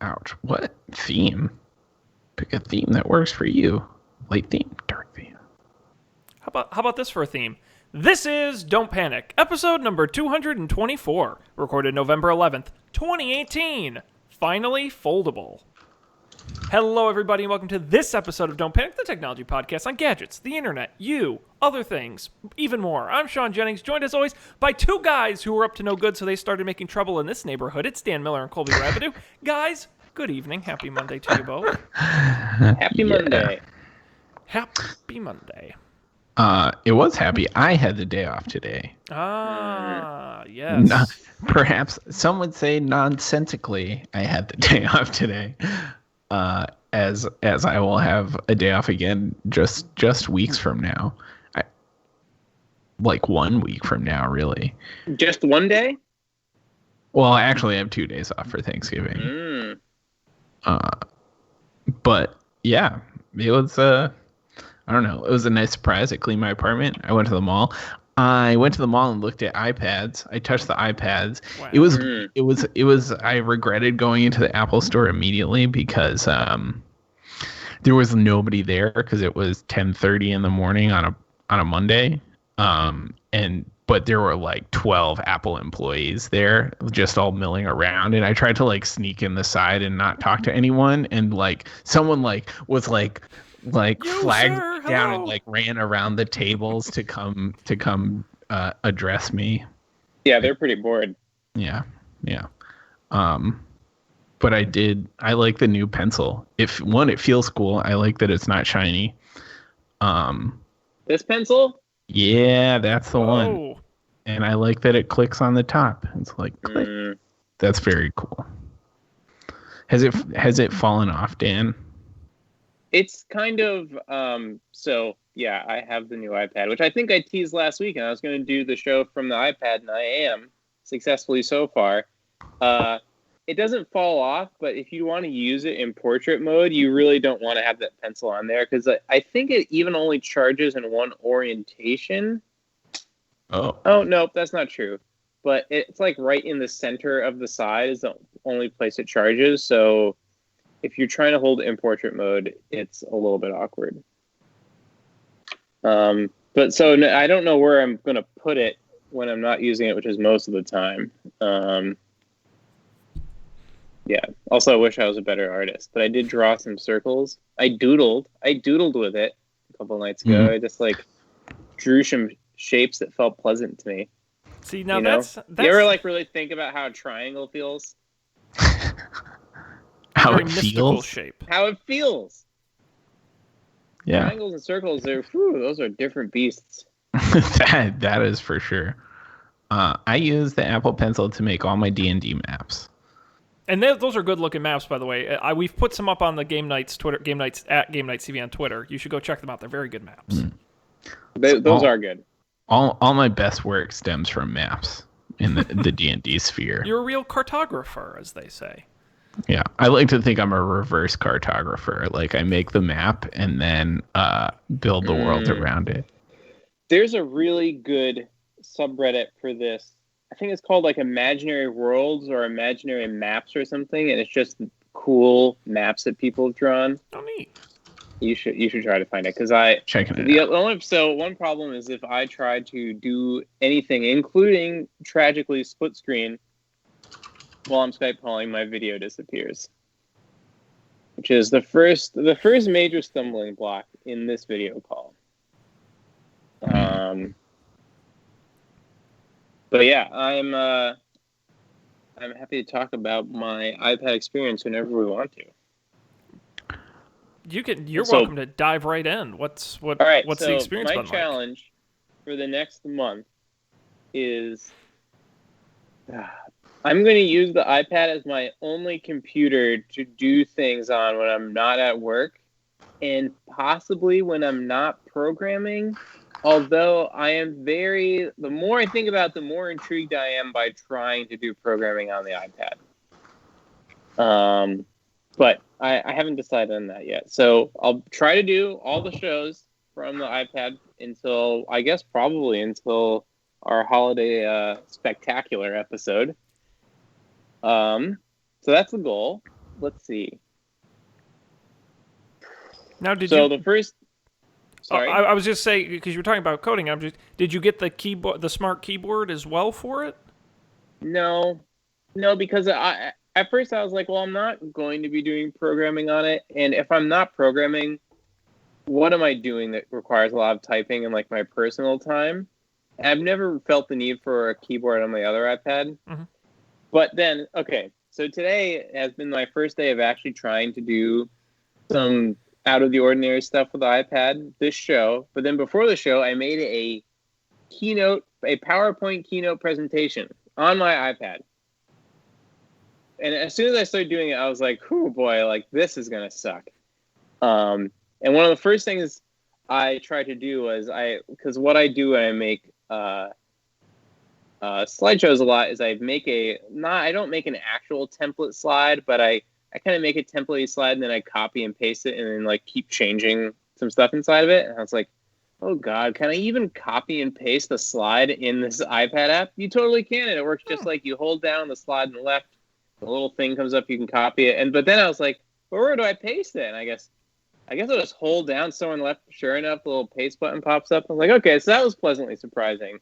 Ouch. What theme? Pick a theme that works for you. Light theme, dark theme. How about this for a theme? This is Don't Panic, episode number 224, recorded November 11th, 2018. Finally foldable. Hello, everybody, and welcome to this episode of Don't Panic, the technology podcast on gadgets, the internet, you, other things, even more. I'm Sean Jennings, joined as always by two guys who were up to no good, so they started making trouble in this neighborhood. It's Dan Miller and Colby Rabideau. Guys, good evening. Happy Monday to you both. Happy Monday. Happy Monday. It was happy. I had the day off today. Yes. Perhaps some would say nonsensically, I had the day off today. As I will have a day off again just weeks from now. Like 1 week from now, really. Just one day? Well, actually, I have 2 days off for Thanksgiving. But yeah, it was I don't know. It was a nice surprise. I cleaned my apartment. I went to the mall. I went to the mall and looked at iPads. I touched the iPads. Wow. It was. I regretted going into the Apple store immediately because there was nobody there because it was 10:30 in the morning on a Monday. But there were like 12 Apple employees there, just all milling around. And I tried to like sneak in the side and not talk to anyone. And like someone was flagged down and like ran around the tables to come address me. Yeah, they're pretty bored. Yeah. But I like the new pencil. It feels cool. I like that it's not shiny. This pencil? Yeah, that's the one. And I like that it clicks on the top. It's like click. That's very cool. Has it fallen off, Dan? It's kind of, so yeah, I have the new iPad, which I think I teased last week, and I was going to do the show from the iPad, and I am successfully so far. It doesn't fall off, but if you want to use it in portrait mode, you really don't want to have that pencil on there, because I think it even only charges in one orientation. Oh, nope, that's not true. But it's like right in the center of the side is the only place it charges, so if you're trying to hold it in portrait mode, it's a little bit awkward. But so I don't know where I'm going to put it when I'm not using it, which is most of the time. Yeah. Also, I wish I was a better artist, but I did draw some circles. I doodled with it a couple nights ago. I just like drew some shapes that felt pleasant to me. See, now that's... You ever like really think about how a triangle feels? How very it mystical feels? shape. How it feels. Yeah. Triangles and circles, those are different beasts. that is for sure. I use the Apple Pencil to make all my D&D maps. And those are good looking maps, by the way. We've put some up on the Game Nights Twitter, Game Nights at Game Nights TV on Twitter. You should go check them out. They're very good maps. Those are good. All my best work stems from maps in the D&D sphere. You're a real cartographer, as they say. Yeah, I like to think I'm a reverse cartographer. Like I make the map and then build the world around it. There's a really good subreddit for this. I think it's called like Imaginary Worlds or Imaginary Maps or something, and it's just cool maps that people have drawn. Oh, neat. You should try to find it because checking it out. So one problem is if I try to do anything, including tragically split screen, while I'm Skype calling, my video disappears, which is the first major stumbling block in this video call. But yeah, I'm happy to talk about my iPad experience whenever we want to. You're welcome to dive right in. What's the experience been like? My challenge for the next month is I'm going to use the iPad as my only computer to do things on when I'm not at work and possibly when I'm not programming. Although the more I think about it, the more intrigued I am by trying to do programming on the iPad. But I haven't decided on that yet. So I'll try to do all the shows from the iPad probably until our holiday spectacular episode. So that's the goal. let's see. Now, did so you? the first. Sorry, I was just saying because you were talking about coding. Did you get the keyboard, the smart keyboard as well for it? no, because at first I was like, well, I'm not going to be doing programming on it, and if I'm not programming, what am I doing that requires a lot of typing in like my personal time? And I've never felt the need for a keyboard on my other iPad. Mm-hmm. But then, okay, so today has been my first day of actually trying to do some out of the ordinary stuff with the iPad, this show. But then before the show, I made a PowerPoint keynote presentation on my iPad. And as soon as I started doing it, I was like, "Oh boy, like this is gonna suck." And one of the first things I tried to do was because what I do when I make slideshows a lot is I don't make an actual template slide, but I kind of make a template slide and then I copy and paste it and then like keep changing some stuff inside of it. And I was like, oh God, can I even copy and paste the slide in this iPad app? You totally can, and it works just like you hold down the slide on the left, the little thing comes up, you can copy it. But then I was like, well, where do I paste it? And I guess I'll just hold down somewhere on the left. Sure enough, the little paste button pops up. I was like, okay, so that was pleasantly surprising.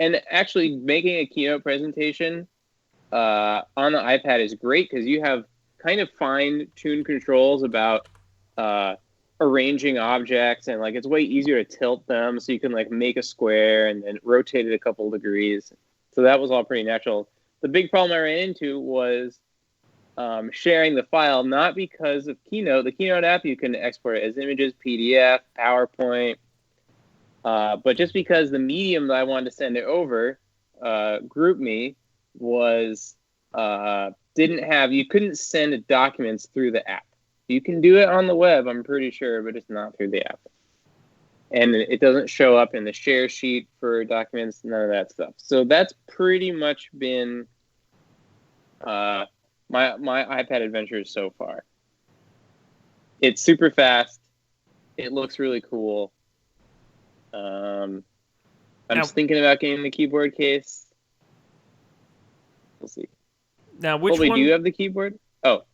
And actually making a keynote presentation on the iPad is great because you have kind of fine-tuned controls about arranging objects, and like it's way easier to tilt them, so you can like make a square and then rotate it a couple of degrees. So that was all pretty natural. The big problem I ran into was sharing the file, not because of Keynote. The Keynote app, you can export it as images, PDF, PowerPoint, but just because the medium that I wanted to send it over, GroupMe, was you couldn't send documents through the app. You can do it on the web, I'm pretty sure, but it's not through the app. And it doesn't show up in the share sheet for documents, none of that stuff. So that's pretty much been my iPad adventures so far. It's super fast. It looks really cool. I'm just thinking about getting the keyboard case. We'll see. Now, which one? Do you have the keyboard? Oh,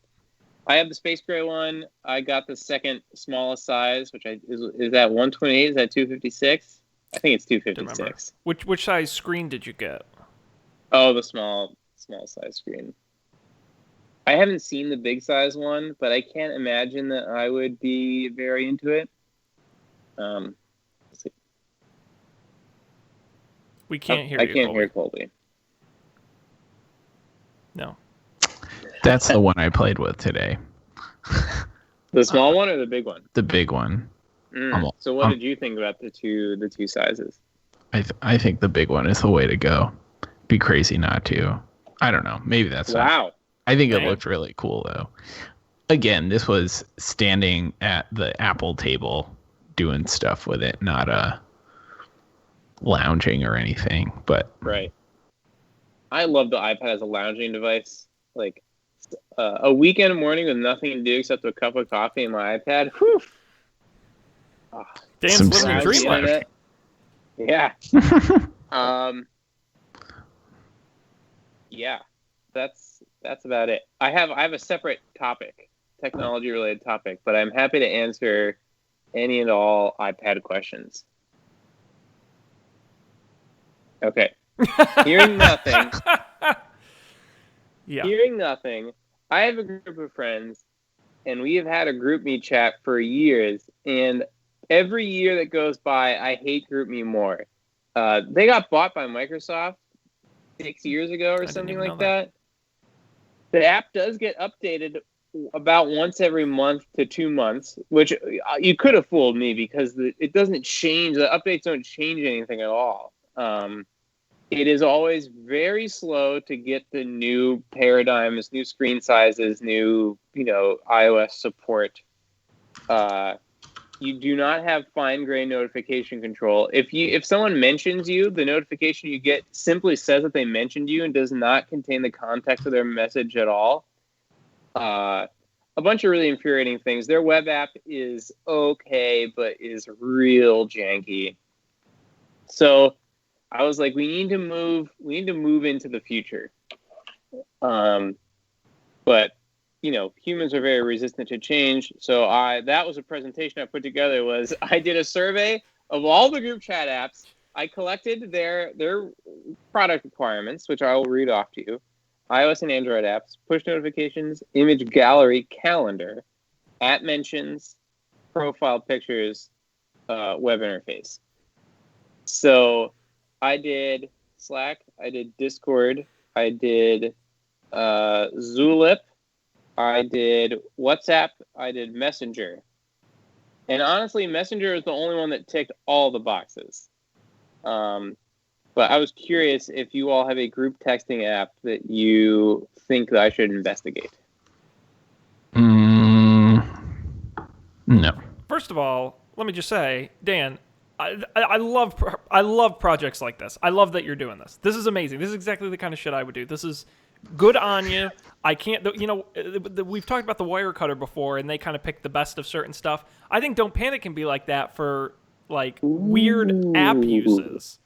I have the space gray one. I got the second smallest size, which is that 128? Is that 256? I think it's 256. Which size screen did you get? Oh, the small size screen. I haven't seen the big size one, but I can't imagine that I would be very into it. Let's see. We can't hear you. I can't hear Colby. No. That's the one I played with today. The small one or the big one? The big one. So what did you think about the two sizes? I think the big one is the way to go. Be crazy not to. I don't know. Maybe that's wow. I think it looked really cool though. Again, this was standing at the Apple table doing stuff with it, not lounging or anything. But right. I love the iPad as a lounging device. Like a weekend morning with nothing to do except a cup of coffee and my iPad. Whew. Oh, Dan's living the dream life. Yeah. Yeah. That's about it. I have a separate topic, technology related topic, but I'm happy to answer any and all iPad questions. Okay. Hearing nothing. Yeah. Hearing nothing. I have a group of friends, and we have had a GroupMe chat for years, and every year that goes by, I hate GroupMe more. They got bought by Microsoft 6 years ago or something like that. The app does get updated about once every month to 2 months, which you could have fooled me because it doesn't change. The updates don't change anything at all. It is always very slow to get the new paradigms, new screen sizes, new iOS support. You do not have fine-grained notification control. If someone mentions you, the notification you get simply says that they mentioned you and does not contain the context of their message at all. A bunch of really infuriating things. Their web app is okay, but is real janky. So I was like, we need to move into the future. But humans are very resistant to change. So that was a presentation I put together. Was I did a survey of all the group chat apps. I collected their product requirements, which I will read off to you. iOS and Android apps, push notifications, image gallery, calendar, app mentions, profile pictures, web interface. So I did Slack, I did Discord, I did Zulip, I did WhatsApp, I did Messenger. And honestly, Messenger is the only one that ticked all the boxes. But I was curious if you all have a group texting app that you think that I should investigate. No. First of all, let me just say, Dan, I love projects like this. I love that you're doing this. This is amazing. This is exactly the kind of shit I would do. This is good on you. I can't, we've talked about the wire cutter before, and they kind of pick the best of certain stuff. I think Don't Panic can be like that for weird app uses.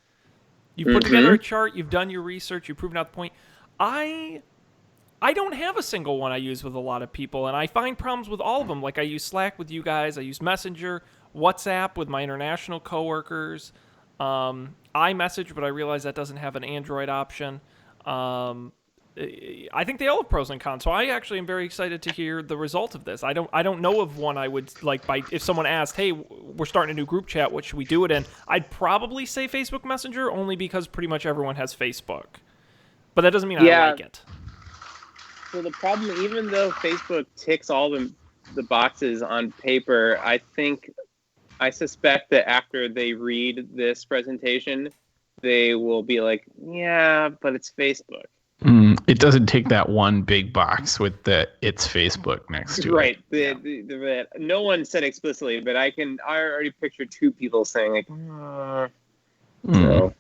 You've put together a chart. You've done your research. You've proven out the point. I don't have a single one I use with a lot of people, and I find problems with all of them. Like I use Slack with you guys. I use Messenger, WhatsApp with my international coworkers, iMessage, but I realize that doesn't have an Android option. I think they all have pros and cons, so I actually am very excited to hear the result of this. I don't know of one I would if someone asked, hey, we're starting a new group chat, what should we do it in? I'd probably say Facebook Messenger, only because pretty much everyone has Facebook. But that doesn't mean I like it. So the problem, even though Facebook ticks all the boxes on paper, I suspect that after they read this presentation, they will be like, yeah, but it's Facebook. It doesn't take that one big box with the "it's Facebook" next to it. Right. No one said explicitly, but I already picture two people saying So.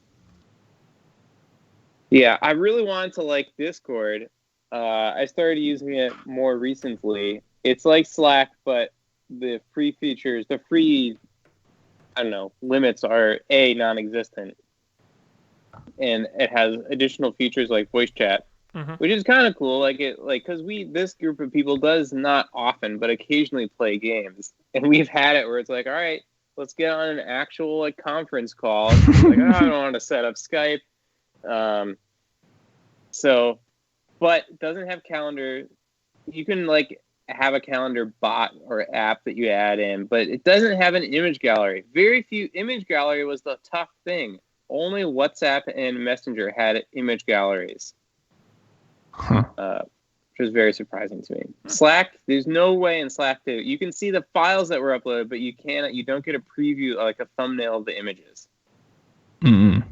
Yeah, I really wanted to like Discord. I started using it more recently. It's like Slack, but the free features, limits are non-existent. And it has additional features like voice chat, which is kind of cool. Because this group of people does not often, but occasionally play games, and we've had it where it's like, all right, let's get on an actual conference call. I don't want to set up Skype. But it doesn't have calendar. You can have a calendar bot or app that you add in, but it doesn't have an image gallery. Very few image gallery was the tough thing. Only WhatsApp and Messenger had image galleries, which was very surprising to me. Slack, there's no way in Slack you can see the files that were uploaded, but you don't get a preview, like a thumbnail of the images. Damn.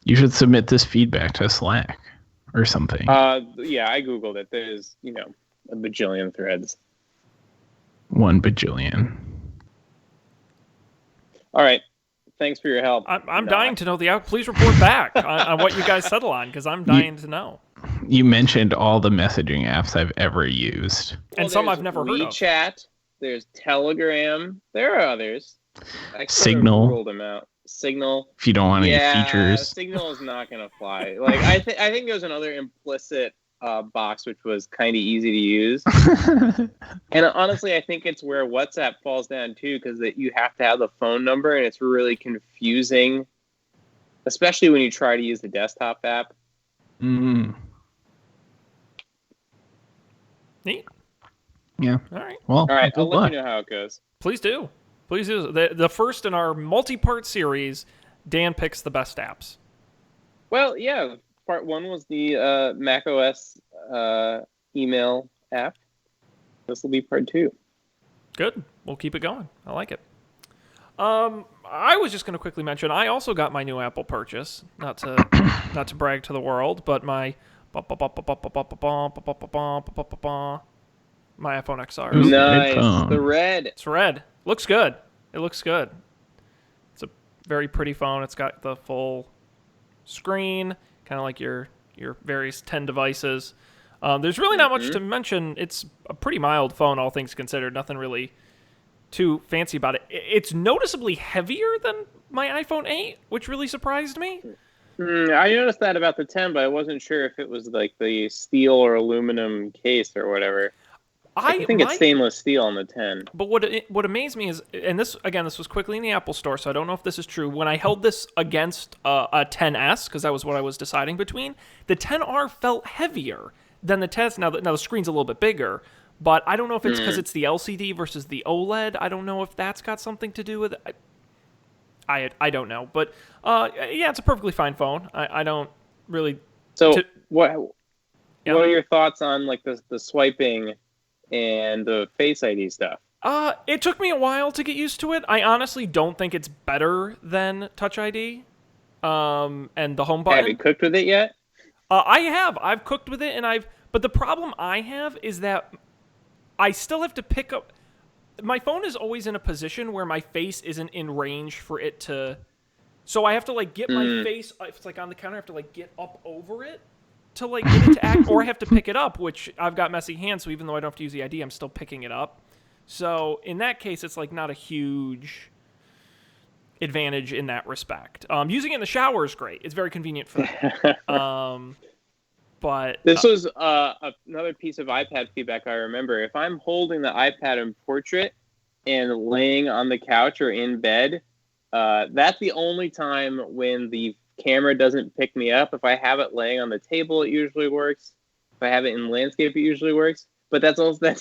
You should submit this feedback to Slack or something. Yeah, I Googled it. There's, a bajillion threads. 1 bajillion. All right. Thanks for your help. I'm dying to know please report back on what you guys settle on, because I'm dying to know. You mentioned all the messaging apps I've ever used. And some I've never heard of. WeChat, there's Telegram. There are others. I Signal. Rolled them out. Signal. If you don't want any features. Signal is not going to fly. I think there's another implicit box which was kind of easy to use. And honestly, I think it's where WhatsApp falls down too, because you have to have the phone number, and it's really confusing, especially when you try to use the desktop app. Neat. Yeah. All right. Well, all right. I'll let you know how it goes. Please do. Please do. The first in our multi-part series, Dan picks the best apps. Well, yeah. Part 1 was the macOS email app. This will be part 2. Good. We'll keep it going. I like it. I was just going to quickly mention, I also got my new Apple purchase. Not to brag to the world, but my iPhone XR. Nice. The red. It's red. Looks good. It looks good. It's a very pretty phone. It's got the full screen, kind of like your various 10 devices. There's really not much to mention. It's a pretty mild phone, all things considered. Nothing really too fancy about it. It's noticeably heavier than my iPhone 8, which really surprised me. I noticed that about the 10, but I wasn't sure if it was like the steel or aluminum case or whatever. I think it's stainless steel on the 10. But what amazed me is, and this was quickly in the Apple Store, so I don't know if this is true. When I held this against a 10S, because that was what I was deciding between, the 10R felt heavier than the 10S. Now the screen's a little bit bigger, but I don't know if it's because it's the LCD versus the OLED. I don't know if that's got something to do with it. I don't know, but yeah, it's a perfectly fine phone. I don't really. So what are your thoughts on like the swiping and the Face ID stuff? It took me a while to get used to it. I honestly don't think it's better than Touch ID, and the home button. Have you cooked with it yet? I have. I've cooked with it, but the problem I have is that I still have to pick up. My phone is always in a position where my face isn't in range for it to. So I have to like get my face. If it's like on the counter, I have to like get up over it to like get it to act, or I have to pick it up, which I've got messy hands. So even though I don't have to use the ID, I'm still picking it up. So in that case, it's like not a huge advantage in that respect. Using it in the shower is great. It's very convenient for that. But this was another piece of iPad feedback I remember. If I'm holding the iPad in portrait and laying on the couch or in bed, that's the only time when the camera doesn't pick me up. If I have it laying on the table, it usually works. If I have it in landscape, it usually works. But that's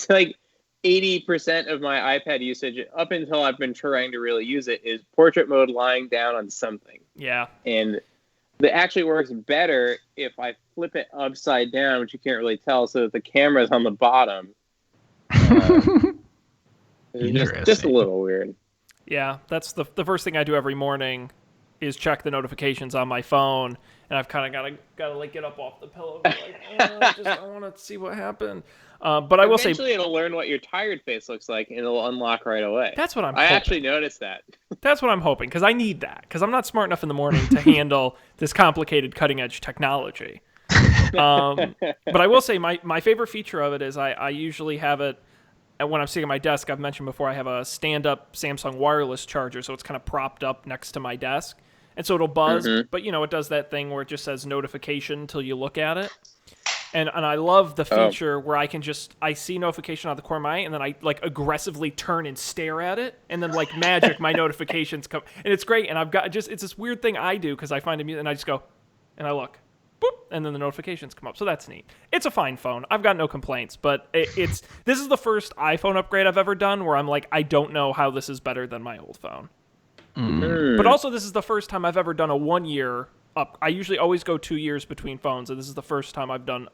like 80% of my iPad usage up until I've been trying to really use it is portrait mode lying down on something. Yeah. And that actually works better if I flip it upside down, which you can't really tell, so that the camera's on the bottom. Just a little weird. Yeah, that's the first thing I do every morning is check the notifications on my phone, and I've kind of got to like get up off the pillow, and like, I want to see what happened. But I will say, eventually it'll learn what your tired face looks like, and it'll unlock right away. That's what I'm. I actually noticed that. That's what I'm hoping, because I need that, because I'm not smart enough in the morning to handle this complicated cutting edge technology. But I will say my favorite feature of it is I usually have it. And when I'm sitting at my desk, I've mentioned before, I have a stand-up Samsung wireless charger, so it's kind of propped up next to my desk. And so it'll buzz, but, it does that thing where it just says notification until you look at it. And I love the feature where I see notification out of the corner of my eye, and then I, like, aggressively turn and stare at it, and then, like, magic, my notifications come. And it's great, and it's this weird thing I do, because I find it, and I just go, and I look. Boop, and then the notifications come up. So that's neat. It's a fine phone. I've got no complaints, but this is the first iPhone upgrade I've ever done where I'm like, I don't know how this is better than my old phone. But also, this is the first time I've ever done a 1 year up. I usually always go 2 years between phones, and this is the first time I've done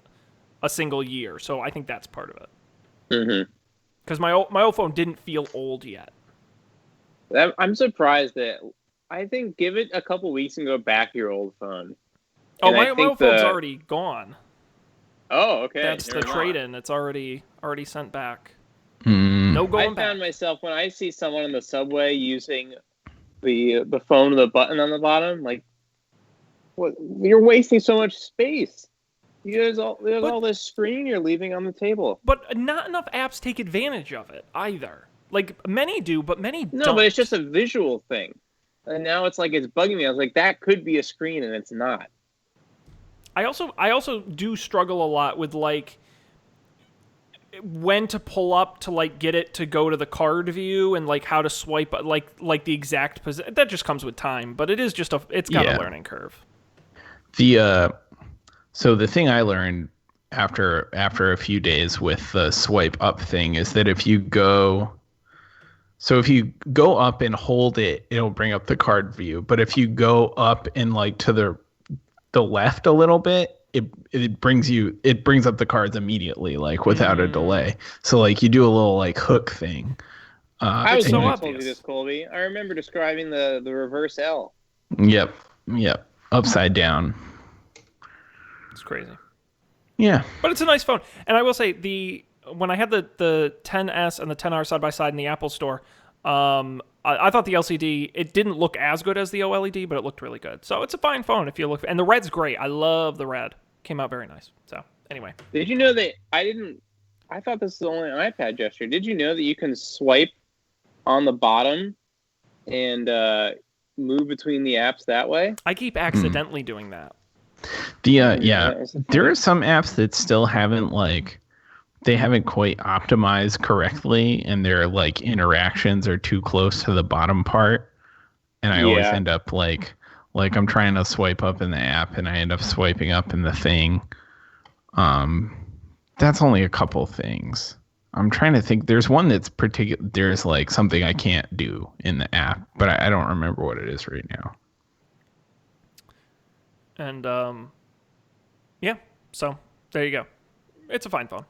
a single year. So I think that's part of it. Because my old phone didn't feel old yet. I'm surprised that I think give it a couple weeks and go back to your old phone. Oh, my old phone's already gone. Oh, okay. That's the trade-in. It's already sent back. No going back. I found myself when I see someone in the subway using the phone with a button on the bottom, like, what? You're wasting so much space. There's all this screen you're leaving on the table. But not enough apps take advantage of it either. Like, many do, but many don't. No, but it's just a visual thing. And now it's like it's bugging me. I was like, that could be a screen, and it's not. I also do struggle a lot with like when to pull up to like get it to go to the card view and like how to swipe like the exact position. That just comes with time, but it is just it's got a learning curve. So the thing I learned after a few days with the swipe up thing is that if you go up and hold it, it'll bring up the card view. But if you go up and like to the left a little bit, it brings up the cards immediately, like without a delay. So like you do a little like hook thing. I was so told you this, Colby. I remember describing the reverse L. Yep. Upside down. It's crazy. Yeah. But it's a nice phone. And I will say when I had the 10S and the 10R side by side in the Apple Store, I thought the LCD, it didn't look as good as the OLED, but it looked really good. So it's a fine phone if you look. And the red's great. I love the red. Came out very nice. So anyway. Did you know that I thought this was only an iPad gesture. Did you know that you can swipe on the bottom and move between the apps that way. I keep accidentally doing that. There are some apps that still haven't they haven't quite optimized correctly, and their interactions are too close to the bottom part, and I always end up like I'm trying to swipe up in the app and I end up swiping up in the thing. That's only a couple things. I'm trying to think. There's one that's particular. There's something I can't do in the app, but I don't remember what it is right now. And yeah, so there you go. It's a fine phone.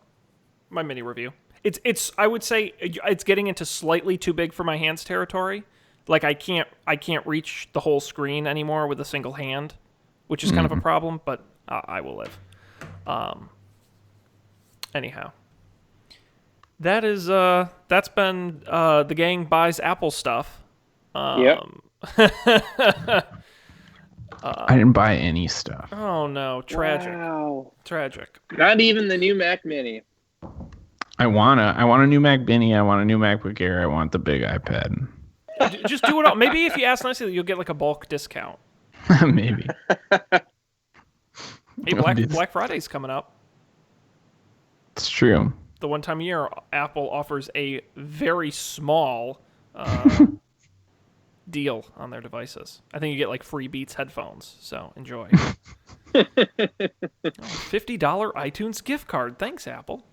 My mini review. It's I would say it's getting into slightly too big for my hands territory. I can't reach the whole screen anymore with a single hand, which is kind of a problem, but I will live. Anyhow, that's been the gang buys Apple stuff. Yep. I didn't buy any stuff. Oh no, tragic. Wow. Tragic. Not even the new Mac Mini. I want a new Mac Mini. I want a new MacBook Air. I want the big iPad. Just do it all. Maybe if you ask nicely, you'll get a bulk discount. Maybe. Hey, Black Friday's coming up. It's true. The one time a year, Apple offers a very small deal on their devices. I think you get free Beats headphones, so enjoy. $50 iTunes gift card. Thanks, Apple.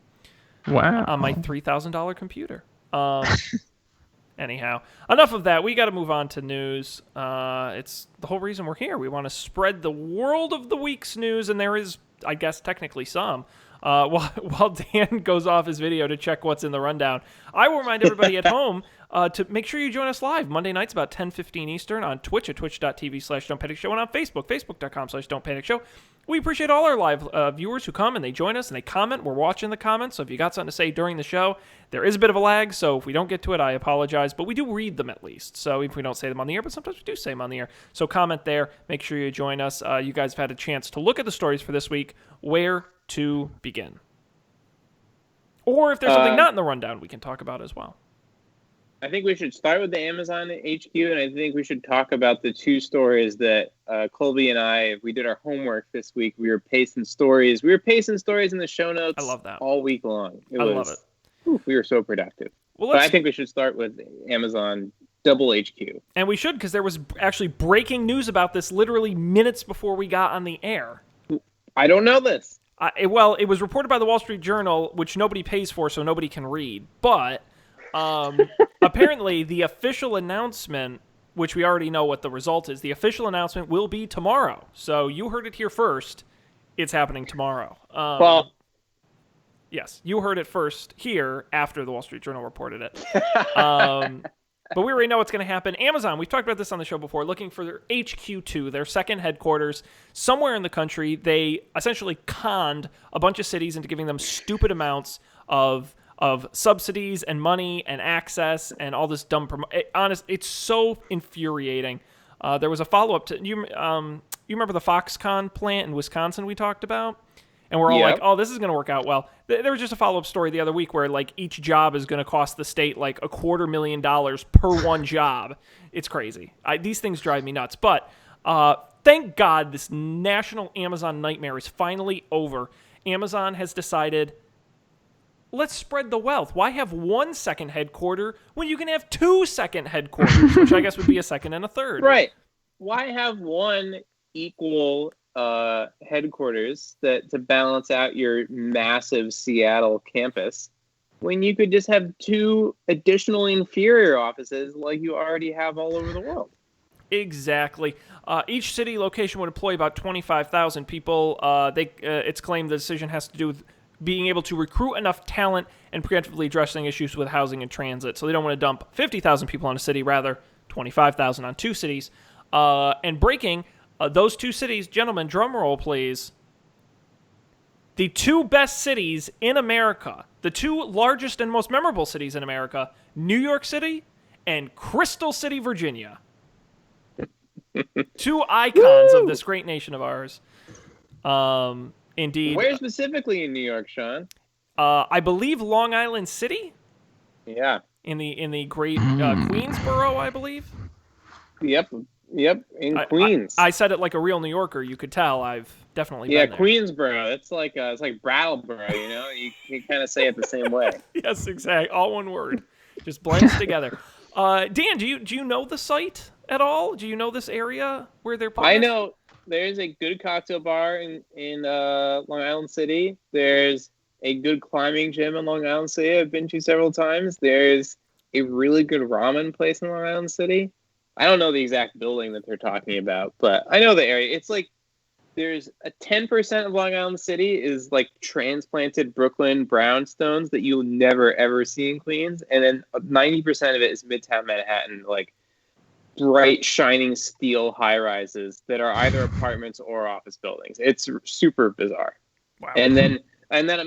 Wow. On my $3,000 computer. Anyhow, enough of that. We got to move on to news. It's the whole reason we're here. We want to spread the world of the week's news, and there is, I guess, technically some. While Dan goes off his video to check what's in the rundown, I will remind everybody at home to make sure you join us live Monday nights about 10:15 Eastern on Twitch at twitch.tv/Don'tPanicShow and on Facebook, facebook.com/Don'tPanicShow. We appreciate all our live viewers who come and they join us and they comment. We're watching the comments, so if you got something to say during the show, there is a bit of a lag, so if we don't get to it, I apologize, but we do read them at least. So if we don't say them on the air, but sometimes we do say them on the air. So comment there. Make sure you join us. You guys have had a chance to look at the stories for this week. Where to begin? Or if there's something not in the rundown, we can talk about as well. I think we should start with the Amazon HQ, and I think we should talk about the two stories that Colby and I, we did our homework this week. We were pasting stories. We were pasting stories in the show notes. I love that. All week long. I love it. We were so productive. Well, but I think we should start with Amazon Double HQ. And we should, because there was actually breaking news about this literally minutes before we got on the air. I don't know this. It was reported by the Wall Street Journal, which nobody pays for, so nobody can read. But apparently the official announcement, which we already know what the result is, the official announcement will be tomorrow. So you heard it here first. It's happening tomorrow. Yes, you heard it first here after the Wall Street Journal reported it. But we already know what's going to happen. Amazon, we've talked about this on the show before, looking for their HQ2, their second headquarters, somewhere in the country. They essentially conned a bunch of cities into giving them stupid amounts of subsidies and money and access and all this dumb it's so infuriating. There was a follow-up to... You remember the Foxconn plant in Wisconsin we talked about? And we're all like, oh, this is going to work out well. There was just a follow-up story the other week where each job is going to cost the state $250,000 per one job. It's crazy. These things drive me nuts. But thank God this national Amazon nightmare is finally over. Amazon has decided, let's spread the wealth. Why have one second headquarter when you can have 2 second headquarters, which I guess would be a second and a third. Right. Why have one equal headquarters to balance out your massive Seattle campus when you could just have 2 additional inferior offices like you already have all over the world? Exactly. Each city location would employ about 25,000 people. It's claimed the decision has to do with being able to recruit enough talent and preemptively addressing issues with housing and transit. So they don't want to dump 50,000 people on a city, rather 25,000 on 2 cities. And breaking those 2 cities, gentlemen, drum roll please. The 2 best cities in America, the 2 largest and most memorable cities in America, New York City and Crystal City, Virginia. 2 icons of this great nation of ours. Indeed. Where specifically in New York, Sean? I believe Long Island City. Yeah. In the great Queensboro, I believe. Yep. Yep, in Queens. I said it like a real New Yorker. You could tell I've definitely been there. Queensboro. It's like Brattleboro. You kind of say it the same way. Yes, exactly. All one word, just blends together. Dan, do you know the site at all? Do you know this area where they're putting I know there's a good cocktail bar in Long Island City. There's a good climbing gym in Long Island City I've been to several times. There's a really good ramen place in Long Island City. I don't know the exact building that they're talking about, but I know the area. It's like there's a 10% of Long Island City is like transplanted Brooklyn brownstones that you'll never ever see in Queens, and then 90% of it is Midtown Manhattan, like bright shining steel high rises that are either apartments or office buildings. It's super bizarre. Wow. And then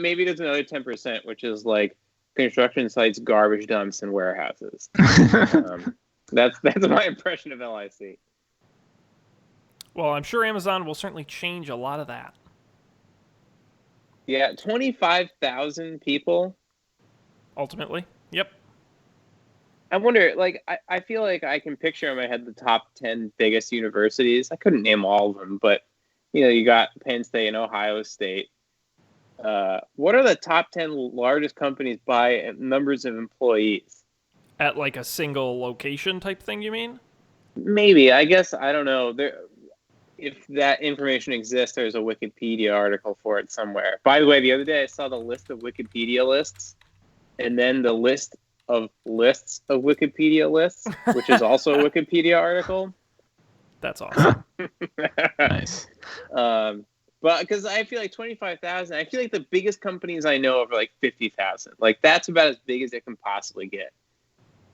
maybe there's another 10%, which is like construction sites, garbage dumps, and warehouses. That's my impression of LIC. Well, I'm sure Amazon will certainly change a lot of that. Yeah, 25,000 people. Ultimately, yep. I wonder, like, I feel like I can picture in my head the top 10 biggest universities. I couldn't name all of them, but, you got Penn State and Ohio State. What are the top 10 largest companies by numbers of employees? At like a single location type thing, you mean? Maybe. I guess, I don't know. If that information exists, there's a Wikipedia article for it somewhere. By the way, the other day I saw the list of Wikipedia lists, and then the list of lists of Wikipedia lists, which is also a Wikipedia article. That's awesome. Nice. But because I feel like 25,000, I feel like the biggest companies I know are like 50,000. Like that's about as big as it can possibly get.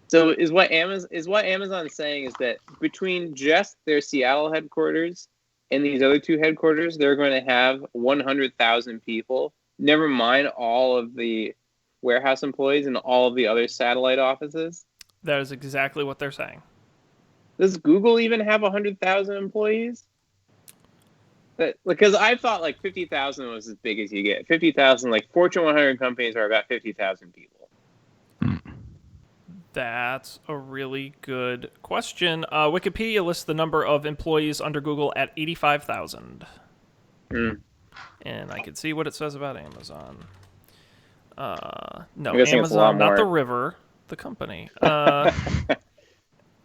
So is what Amazon's saying is that between just their Seattle headquarters and these other two headquarters, they're going to have 100,000 people. Never mind all of the warehouse employees and all of the other satellite offices. That is exactly what they're saying. Does Google even have 100,000 employees? Because I thought like 50,000 was as big as you get. 50,000, like Fortune 100 companies are about 50,000 people. That's a really good question. Wikipedia lists the number of employees under Google at 85,000. And I can see what it says about Amazon. No, Amazon, not the river, the company.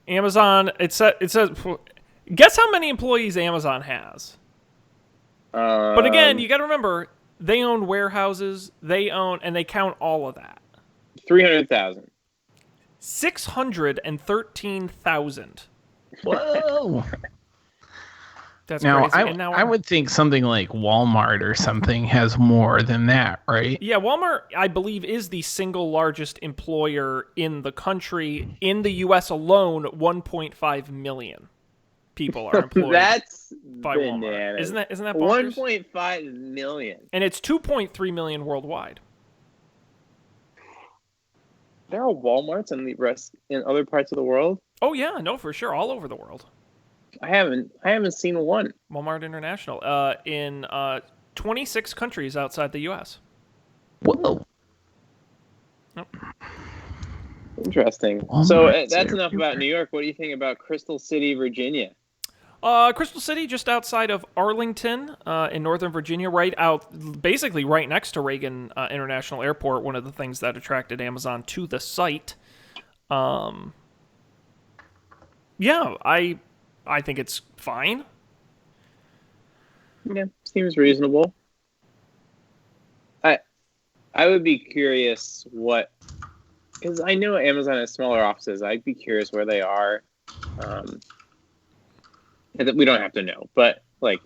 Amazon, it says, guess how many employees Amazon has? But again, you got to remember, they own warehouses, and they count all of that. 300,000. 613,000. Whoa. That's now, crazy. I would think something like Walmart or something has more than that, right? Yeah, Walmart, I believe, is the single largest employer in the country. In the U.S. alone, 1.5 million people are employed That's by bananas. Walmart. Isn't that bonkers? 1.5 million. And it's 2.3 million worldwide. There are Walmarts in other parts of the world. Oh yeah, no, for sure, all over the world. I haven't seen one. Walmart International, in 26 countries outside the U.S. Whoa. Yep. Interesting. Walmart's So that's enough everywhere. about New York. What do you think about Crystal City, Virginia? Crystal City, just outside of Arlington, in Northern Virginia, basically right next to Reagan International Airport. One of the things that attracted Amazon to the site. Yeah, I think it's fine. Yeah, seems reasonable. I would be curious because I know Amazon has smaller offices. I'd be curious where they are. We don't have to know, but like,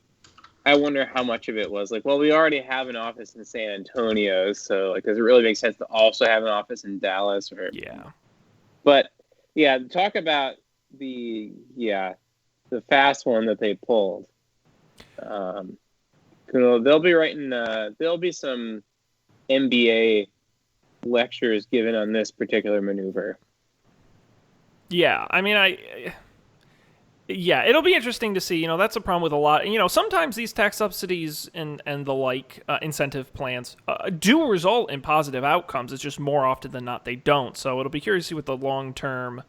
I wonder how much of it was like, well, we already have an office in San Antonio, so like, does it really make sense to also have an office in Dallas? Yeah. But yeah, talk about the fast one that they pulled. They'll be writing. There'll be some MBA lectures given on this particular maneuver. Yeah, I mean, yeah, it'll be interesting to see. That's a problem with a lot. Sometimes these tax subsidies and the like incentive plans do result in positive outcomes. It's just more often than not they don't. So it'll be curious to see what the long-term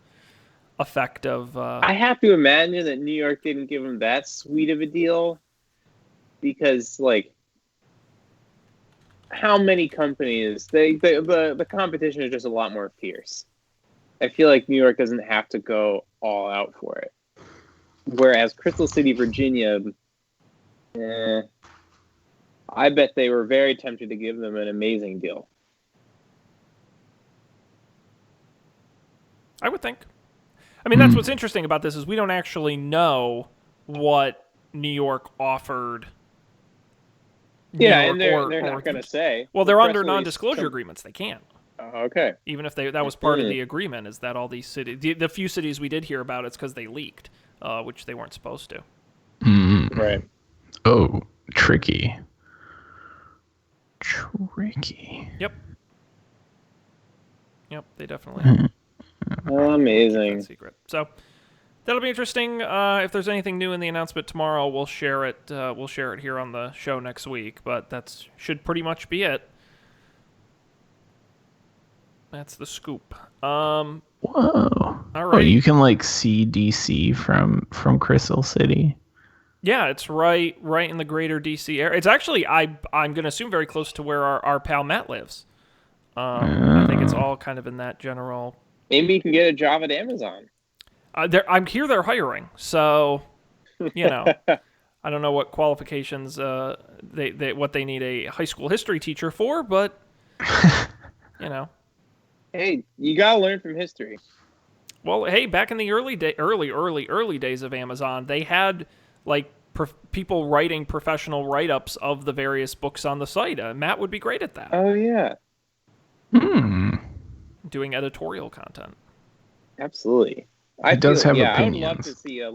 effect of. I have to imagine that New York didn't give them that sweet of a deal, because like, how many companies the competition is just a lot more fierce. I feel like New York doesn't have to go all out for it, whereas Crystal City, Virginia, I bet they were very tempted to give them an amazing deal. I would think. I mean, that's what's interesting about this is we don't actually know what New York offered. Yeah, and they're not going to say. Well, they're under non-disclosure agreements. They can't. Okay. Even if that was part of the agreement, is that all these cities, the few cities we did hear about, it's because they leaked, which they weren't supposed to. Right. Oh, tricky. Tricky. Yep, they definitely. Amazing. Secret. So that'll be interesting. If there's anything new in the announcement tomorrow, we'll share it. We'll share it here on the show next week. But that should pretty much be it. That's the scoop. Whoa! All right. Oh, you can like see DC from Crystal City. Yeah, it's right in the greater DC area. It's actually I'm gonna assume very close to where our pal Matt lives. I think it's all kind of in that general. Maybe you can get a job at Amazon. I'm here. They're hiring, so I don't know what qualifications what they need a high school history teacher for, but Hey, you gotta learn from history. Well, hey, back in the early days of Amazon, they had like people writing professional write-ups of the various books on the site. Matt would be great at that. Oh yeah. Doing editorial content. Absolutely. It does have opinions. I would love to see a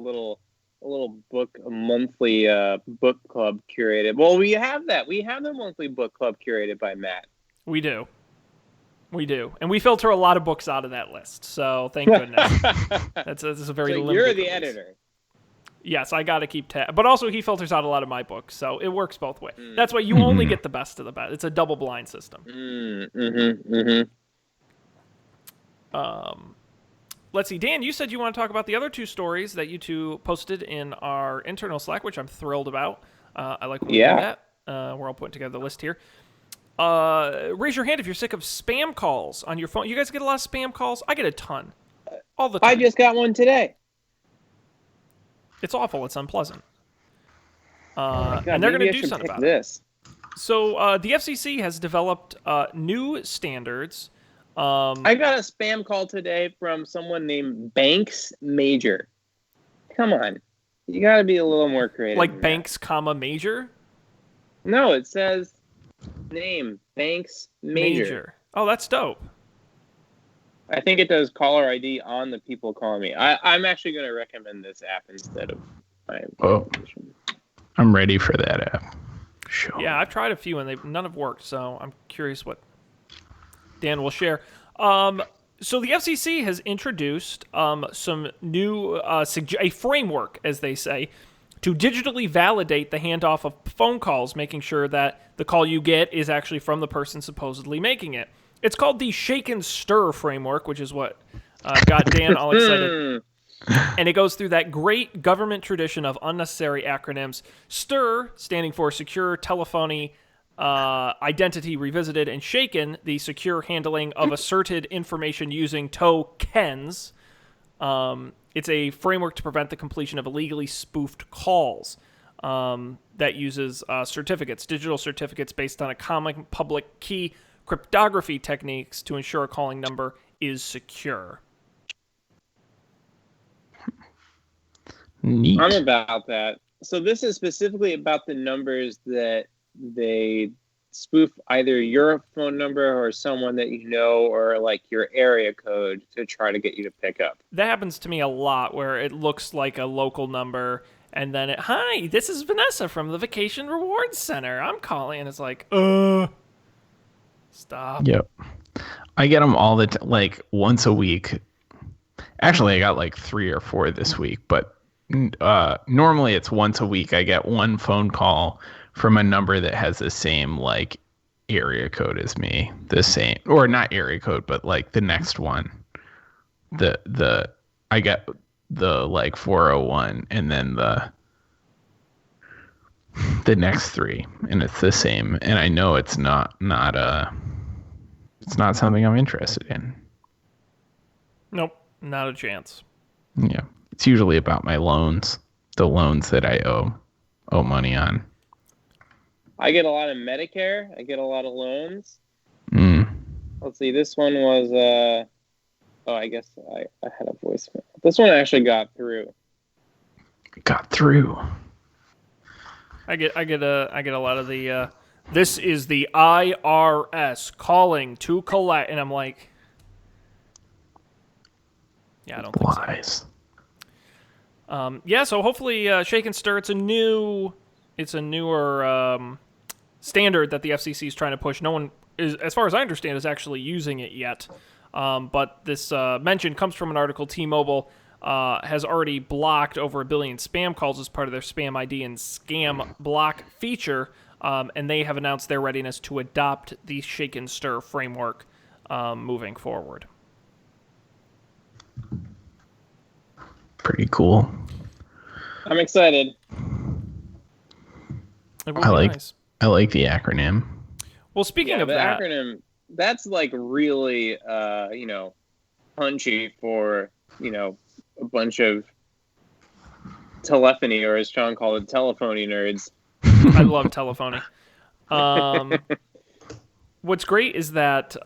monthly book club curated. Well, we have that. We have the monthly book club curated by Matt. We do. And we filter a lot of books out of that list, so thank goodness. That's a very limited you're the release. editor. Yes, I got to keep tab. But also, he filters out a lot of my books, so it works both ways. That's why you only get the best of the best. It's a double blind system. Let's see. Dan, you said you want to talk about the other two stories that you two posted in our internal Slack, which I'm thrilled about. I like when we do that. We're all putting together the list here. Raise your hand if you're sick of spam calls on your phone. You guys get a lot of spam calls? I get a ton. All the time. I just got one today. It's awful. It's unpleasant. God, and they're going to do something about this. So the FCC has developed new standards. I got a spam call today from someone named Banks Major. Come on. You got to be a little more creative. Like Banks, Major? No, it says name Banks Major. Oh, that's dope. I think it does caller ID on the people calling me. I'm actually going to recommend this app instead of my application. I'm ready for that app. Sure. Yeah, I've tried a few and none have worked, so I'm curious what Dan will share. So the FCC has introduced some new a framework, as they say, to digitally validate the handoff of phone calls, making sure that the call you get is actually from the person supposedly making it. It's called the Shake and Stir framework, which is what got Dan all excited. And it goes through that great government tradition of unnecessary acronyms. STIR, standing for Secure Telephony Identity Revisited, and SHAKEN, the secure handling of asserted information using tokens. It's a framework to prevent the completion of illegally spoofed calls that uses certificates, digital certificates based on a common public key cryptography techniques to ensure a calling number is secure. Neat. I'm about that. So this is specifically about the numbers that they spoof either your phone number or someone that you know, or like your area code to try to get you to pick up. That happens to me a lot, where it looks like a local number and then hi, this is Vanessa from the Vacation Rewards Center. I'm calling, and it's like, stop. Yep. I get them all the time, like once a week. Actually, I got like 3 or 4 this week, but normally it's once a week. I get one phone call from a number that has the same like area code as me, the same, or not area code, but like the next one. I got the like 401 and then the next three, and it's the same. And I know it's not something I'm interested in. Nope, not a chance. Yeah, it's usually about my loans, the loans that I owe money on. I get a lot of Medicare. I get a lot of loans. Mm. Let's see. This one was. I guess I had a voicemail. This one actually got through. Got through. I get a lot of the. This is the IRS calling to collect, and I'm like, yeah, I don't think Lies. so. Yeah, so hopefully, Shake and Stir. It's a newer standard that the FCC is trying to push. No one is, as far as I understand, is actually using it yet. But this mention comes from an article. T-Mobile has already blocked over 1 billion spam calls as part of their Spam ID and Scam Block feature, and they have announced their readiness to adopt the Shake and Stir framework moving forward. Pretty cool. I'm excited. It would be nice. I like the acronym. Well, speaking of the that, acronym, that's like really, punchy for, a bunch of telephony, or as Sean called it, telephony nerds. I love telephony. What's great is that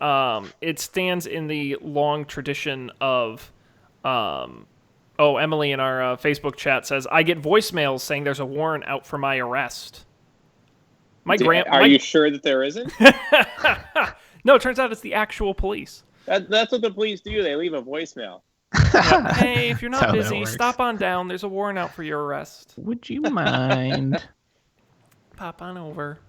it stands in the long tradition of, Emily in our Facebook chat says, I get voicemails saying there's a warrant out for my arrest. Are you sure that there isn't? No, it turns out it's the actual police. That's what the police do. They leave a voicemail. Hey, if you're not busy, stop on down. There's a warrant out for your arrest. Would you mind? Pop on over.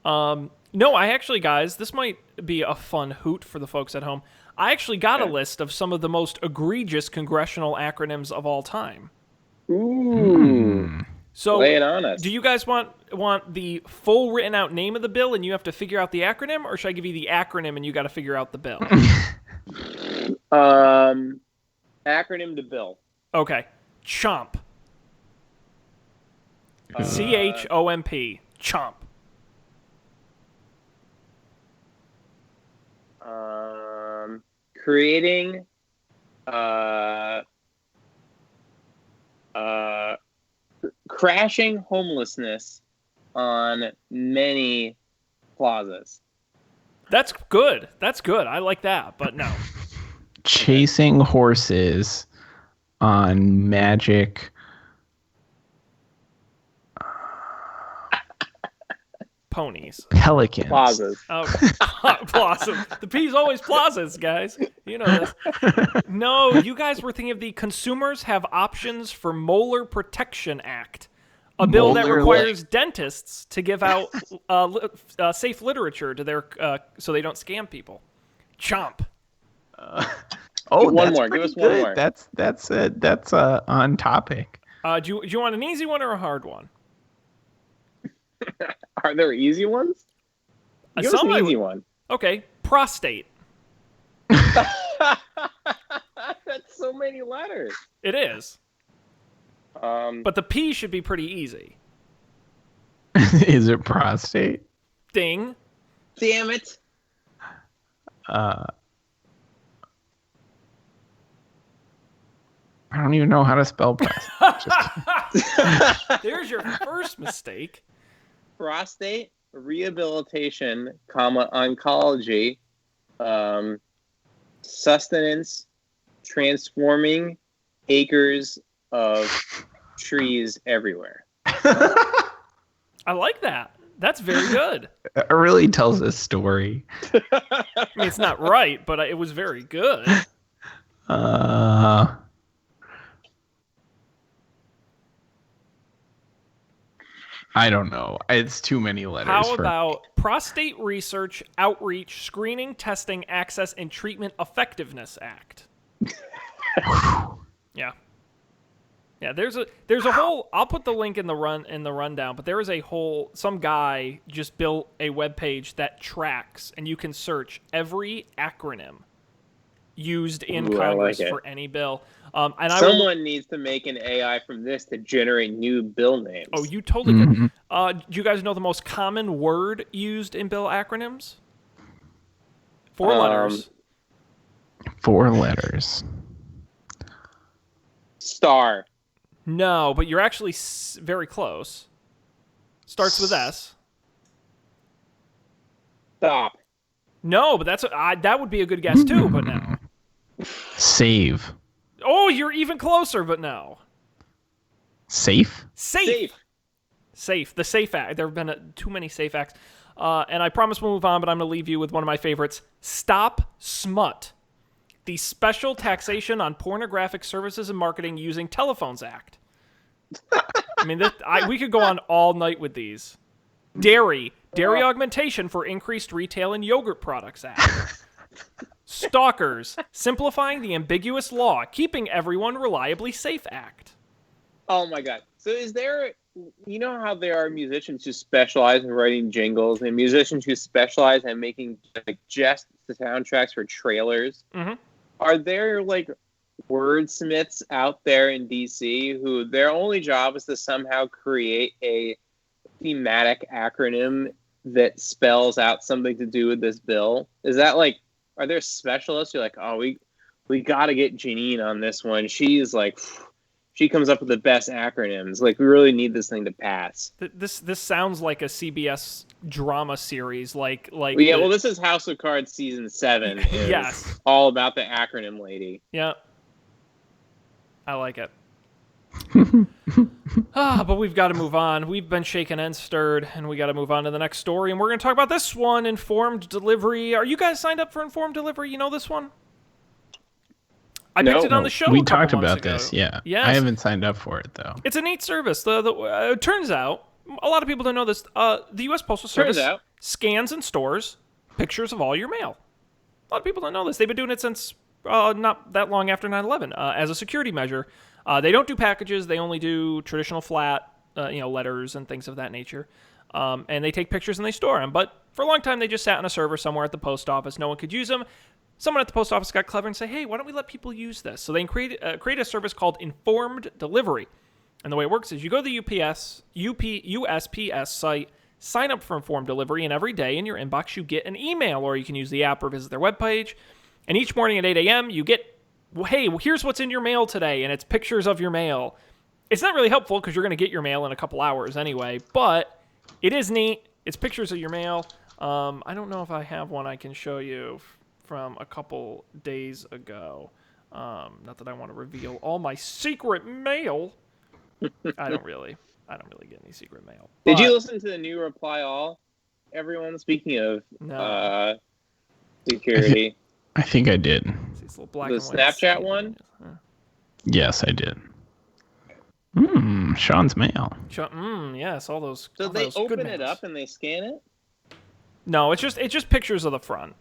No, I actually, guys, this might be a fun hoot for the folks at home. I actually got a list of some of the most egregious congressional acronyms of all time. Ooh. So, lay it on us. Do you guys want the full written out name of the bill and you have to figure out the acronym, or should I give you the acronym and you got to figure out the bill? Acronym to bill. Okay. CHOMP. CHOMP. CHOMP. Creating crashing homelessness on many plazas. That's good. I like that, but no. Chasing horses on magic ponies. Pelicans. Plazas. Oh, plaza. The P's always plazas, guys. You know this. No, you guys were thinking of the Consumers Have Options for Molar Protection Act, a bill that requires dentists to give out safe literature to their so they don't scam people. Chomp. One more. Give us one more. That's on topic. Do you want an easy one or a hard one? Are there easy ones? Give us an easy one. Okay, prostate. That's so many letters. It is. But the P should be pretty easy. Is it prostate? Ding. Damn it. I don't even know how to spell prostate. There's your first mistake. Prostate rehabilitation, oncology, sustenance, transforming acres of trees everywhere. I like that. That's very good. It really tells a story. I mean, it's not right, but it was very good. I don't know. It's too many letters. How about Prostate Research, Outreach, Screening, Testing, Access, and Treatment Effectiveness Act? Yeah. Yeah, there's a whole, I'll put the link in the rundown, but there is some guy just built a web page that tracks, and you can search every acronym used in Ooh, Congress I like it. for any bill. And Someone needs to make an AI from this to generate new bill names. Oh, you totally could. Do you guys know the most common word used in bill acronyms? 4 letters. 4 letters. Star. No, but you're actually very close. Starts with S. Stop. No, but that would be a good guess too, but no. Save. Oh, you're even closer, but no. Safe? Safe. The Safe Act. There have been too many Safe Acts. And I promise we'll move on, but I'm going to leave you with one of my favorites. Stop Smut. The Special Taxation on Pornographic Services and Marketing Using Telephones Act. I mean, we could go on all night with these. Dairy Augmentation for Increased Retail and Yogurt Products Act. Stalkers, Simplifying the Ambiguous Law, Keeping Everyone Reliably Safe Act. Oh my God. So is there, you know how there are musicians who specialize in writing jingles and musicians who specialize in making just the soundtracks for trailers? Mm-hmm. Are there wordsmiths out there in DC who their only job is to somehow create a thematic acronym that spells out something to do with this bill? Is that are there specialists who are oh, we got to get Janine on this one. She's she comes up with the best acronyms. We really need this thing to pass. This sounds like a CBS drama series. Well, this is House of Cards season 7. Yes, all about the acronym lady. Yeah, I like it. But we've got to move on. We've been shaken and stirred, and we got to move on to the next story. And we're going to talk about this one: informed delivery. Are you guys signed up for informed delivery? You know this one? I picked it on the show. We talked about this. Yeah. Yes. I haven't signed up for it though. It's a neat service. It turns out, a lot of people don't know this. The U.S. Postal Service scans and stores pictures of all your mail. A lot of people don't know this. They've been doing it since not that long after 9/11 as a security measure. They don't do packages. They only do traditional flat, letters and things of that nature. And they take pictures and they store them. But for a long time, they just sat on a server somewhere at the post office. No one could use them. Someone at the post office got clever and said, hey, why don't we let people use this? So they create a service called Informed Delivery. And the way it works is you go to the USPS site, sign up for Informed Delivery, and every day in your inbox you get an email, or you can use the app or visit their webpage. And each morning at 8 a.m. you get, hey, here's what's in your mail today, and it's pictures of your mail. It's not really helpful because you're going to get your mail in a couple hours anyway, but it is neat. It's pictures of your mail. I don't know if I have one I can show you from a couple days ago. Not that I want to reveal all my secret mail. I don't really get any secret mail. Did you listen to the new Reply All? Everyone, speaking of security. I think I did. These little black the Snapchat one? Yes, I did. Sean's mail. Yes, all those. So all they those open good it mails. up and they scan it? No, it's just pictures of the front.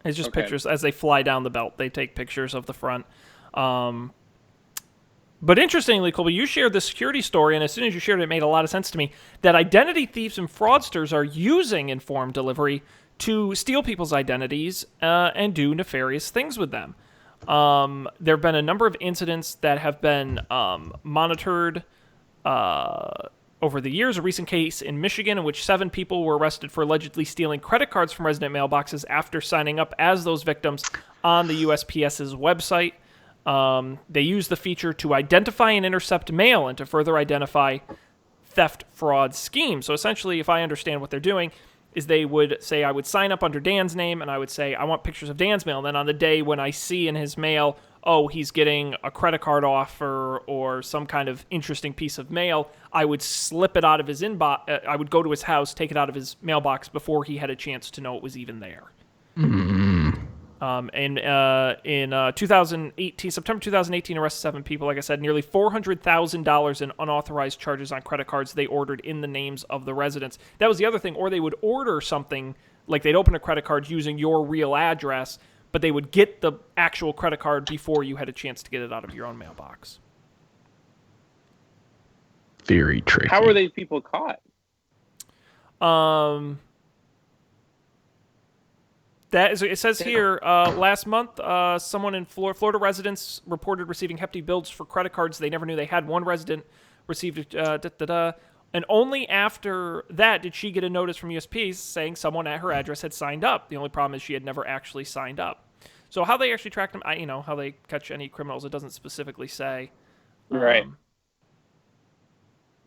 It's just pictures as they fly down the belt. They take pictures of the front. But interestingly, Colby, you shared the security story, and as soon as you shared it, it made a lot of sense to me that identity thieves and fraudsters are using informed delivery to steal people's identities and do nefarious things with them. There have been a number of incidents that have been monitored over the years. A recent case in Michigan in which 7 people were arrested for allegedly stealing credit cards from resident mailboxes after signing up as those victims on the USPS's website. They use the feature to identify and intercept mail and to further identify theft fraud schemes. So essentially, if I understand what they're doing, is they would say, I would sign up under Dan's name, and I would say, I want pictures of Dan's mail. And then on the day when I see in his mail, oh, he's getting a credit card offer or some kind of interesting piece of mail, I would slip it out of his inbox. I would go to his house, take it out of his mailbox before he had a chance to know it was even there. In 2018, September 2018, arrested 7 people. Like I said, nearly $400,000 in unauthorized charges on credit cards they ordered in the names of the residents. That was the other thing. Or they would order something, like they'd open a credit card using your real address, but they would get the actual credit card before you had a chance to get it out of your own mailbox. Very tricky. How were these people caught? That is, it says here, last month, someone in Florida residents reported receiving hefty bills for credit cards they never knew they had. One resident received and only after that did she get a notice from USP saying someone at her address had signed up. The only problem is she had never actually signed up. So how they actually track them, how they catch any criminals, it doesn't specifically say. Right.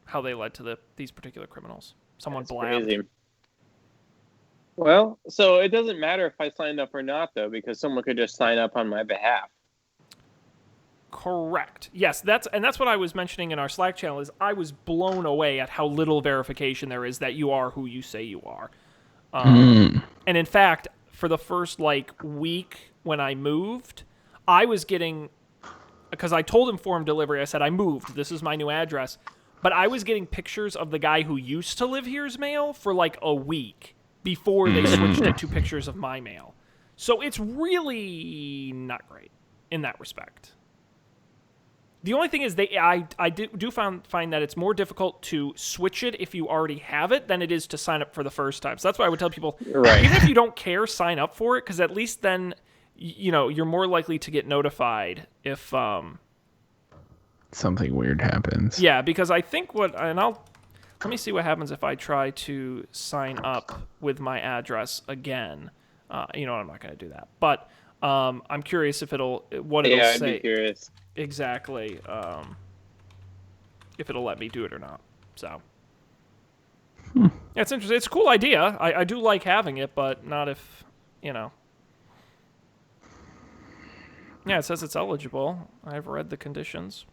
How they led to these particular criminals. Someone That's blabbed. crazy. Well, so it doesn't matter if I signed up or not, though, because someone could just sign up on my behalf. Correct. Yes, that's what I was mentioning in our Slack channel. Is I was blown away at how little verification there is that you are who you say you are. And in fact, for the first week when I moved, I was getting, because I told him form delivery. I said I moved. This is my new address, but I was getting pictures of the guy who used to live here's mail for a week before they switched it to pictures of my mail. So it's really not great in that respect. The only thing is I do find that it's more difficult to switch it if you already have it than it is to sign up for the first time. So that's why I would tell people, right, even if you don't care, sign up for it, because at least then you're more likely to get notified if something weird happens. Yeah, because I think let me see what happens if I try to sign up with my address again. I'm not going to do that. But I'm curious if it'll say. Yeah, I'd be curious. Exactly. If it'll let me do it or not. So. Yeah, it's interesting. It's a cool idea. I do like having it, but not if, Yeah, it says it's eligible. I've read the conditions.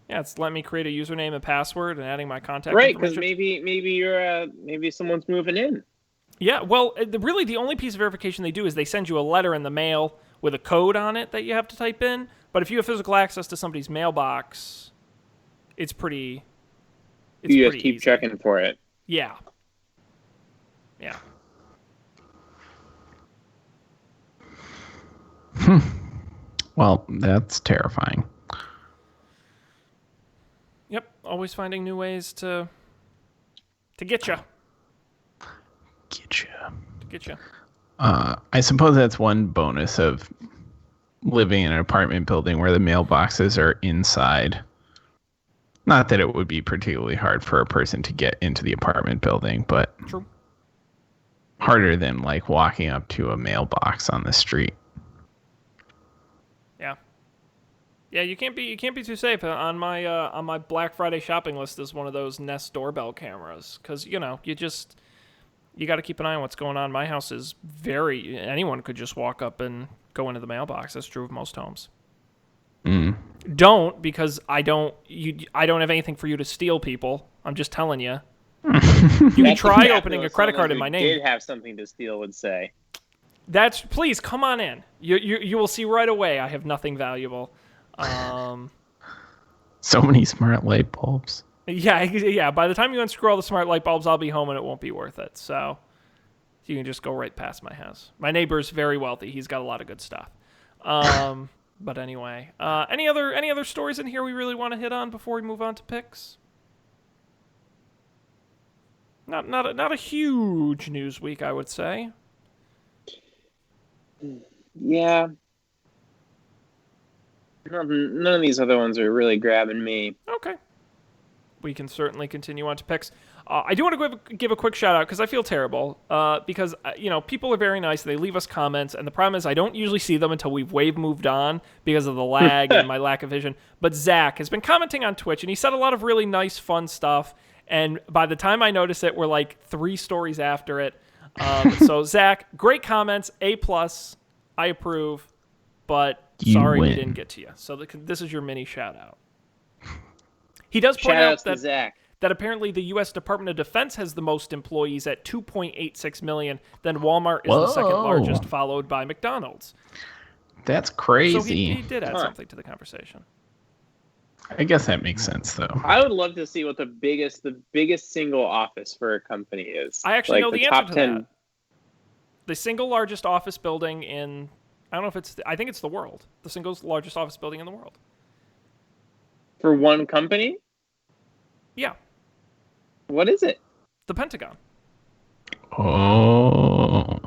Yeah, it's letting me create a username and password and adding my contact information. Right, because maybe you're maybe someone's moving in. Yeah, well, really the only piece of verification they do is they send you a letter in the mail with a code on it that you have to type in. But if you have physical access to somebody's mailbox, it's pretty. You just keep checking for it. Yeah. Yeah. Well, that's terrifying. Yep, always finding new ways to get you. Get you. I suppose that's one bonus of living in an apartment building where the mailboxes are inside. Not that it would be particularly hard for a person to get into the apartment building, but True. Harder than walking up to a mailbox on the street. Yeah. Yeah, you can't be too safe. On my Black Friday shopping list is one of those Nest doorbell cameras, because you got to keep an eye on what's going on. My house is anyone could just walk up and go into the mailbox. That's true of most homes. Don't, because I don't have anything for you to steal, people. I'm just telling you. You can try opening a credit card in my name. Did have something to steal would say. Please come on in. You will see right away I have nothing valuable. So many smart light bulbs. Yeah. By the time you unscrew all the smart light bulbs, I'll be home and it won't be worth it. So you can just go right past my house. My neighbor's very wealthy. He's got a lot of good stuff. But anyway, any other stories in here we really want to hit on before we move on to picks? Not a huge news week, I would say. Yeah. None of these other ones are really grabbing me. Okay. We can certainly continue on to picks. I do want to give a quick shout out because I feel terrible because people are very nice. They leave us comments, and the problem is I don't usually see them until we've moved on because of the lag and my lack of vision. But Zach has been commenting on Twitch, and he said a lot of really nice, fun stuff. And by the time I notice it, we're 3 stories after it. So Zach, great comments, A+. I approve, but sorry we didn't get to you. So this is your mini shout out. He does point out that apparently the U.S. Department of Defense has the most employees at 2.86 million. Then Walmart is the second largest, followed by McDonald's. That's crazy. So he did add something to the conversation. I guess that makes sense, though. I would love to see what the biggest single office for a company is. I actually know the answer to that. The single largest office building in, I think it's the world. The single largest office building in the world. For one company? Yeah. What is it? The Pentagon. Oh.